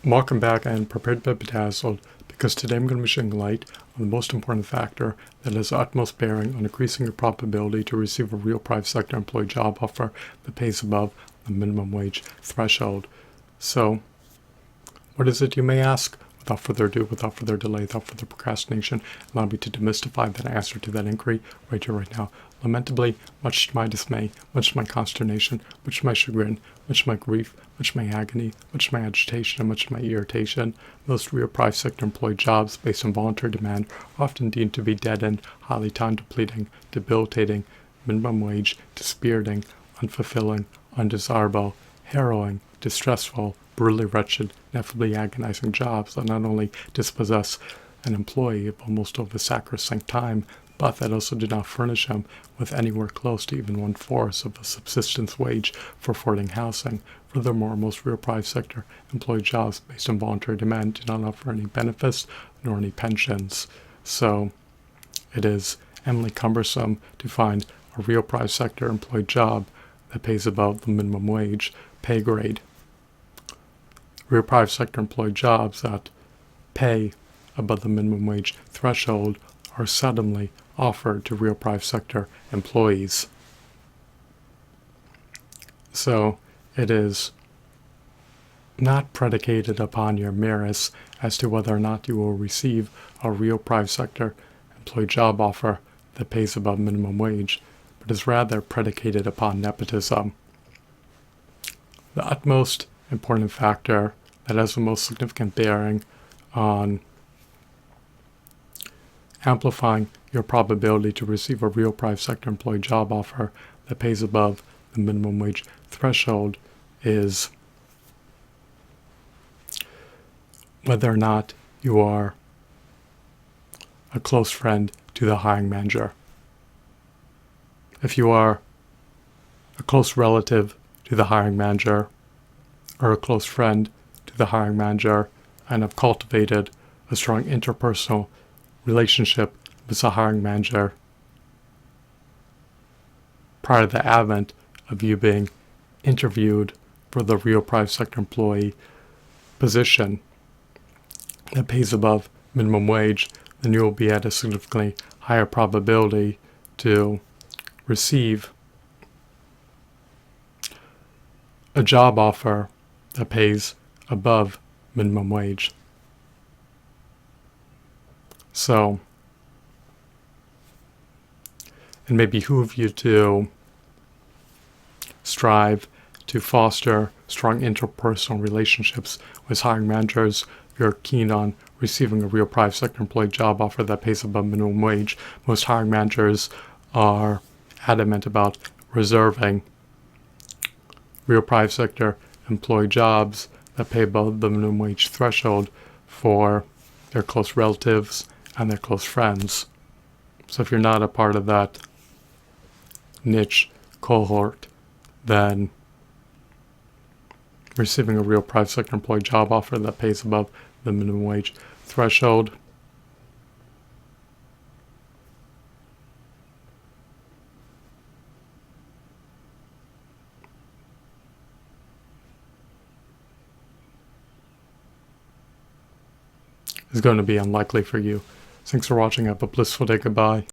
Welcome back and prepared to be bedazzled, because today I'm going to be shedding light on the most important factor that has utmost bearing on increasing your probability to receive a real private sector employee job offer that pays above the minimum wage threshold. So, what is it, you may ask? Without further ado, without further delay, without further procrastination, allow me to demystify that answer to that inquiry right here, right now. Lamentably, much to my dismay, much to my consternation, much to my chagrin, much to my grief, much to my agony, much to my agitation, and much to my irritation, most real private sector employed jobs based on voluntary demand are often deemed to be dead-end, highly time-depleting, debilitating, minimum wage, dispiriting, unfulfilling, undesirable, harrowing, distressful, brutally wretched, ineffably agonizing jobs that not only dispossess an employee of almost all of his sacrosanct time, but that also do not furnish him with anywhere close to even 1/4 of a subsistence wage for affording housing. Furthermore, most real private sector employed jobs based on voluntary demand do not offer any benefits nor any pensions. So it is eminently cumbersome to find a real private sector employed job that pays above the minimum wage pay grade. Real private sector employed jobs that pay above the minimum wage threshold are seldomly offered to real private sector employees. So it is not predicated upon your merits as to whether or not you will receive a real private sector employee job offer that pays above minimum wage, but is rather predicated upon nepotism. The utmost important factor that has the most significant bearing on amplifying your probability to receive a real private sector employee job offer that pays above the minimum wage threshold is whether or not you are a close friend to the hiring manager. If you are a close relative to the hiring manager or a close friend to the hiring manager and have cultivated a strong interpersonal relationship with the hiring manager prior to the advent of you being interviewed for the real private sector employee position that pays above minimum wage, then you will be at a significantly higher probability to receive a job offer that pays above minimum wage. So it may behoove you to strive to foster strong interpersonal relationships with hiring managers. You're keen on receiving a real private sector employee job offer that pays above minimum wage. Most hiring managers are adamant about reserving real private sector employee jobs that pay above the minimum wage threshold for their close relatives and their close friends. So if you're not a part of that niche cohort, then receiving a real private sector employee job offer that pays above the minimum wage threshold is going to be unlikely for you. Thanks for watching. Have a blissful day. Goodbye.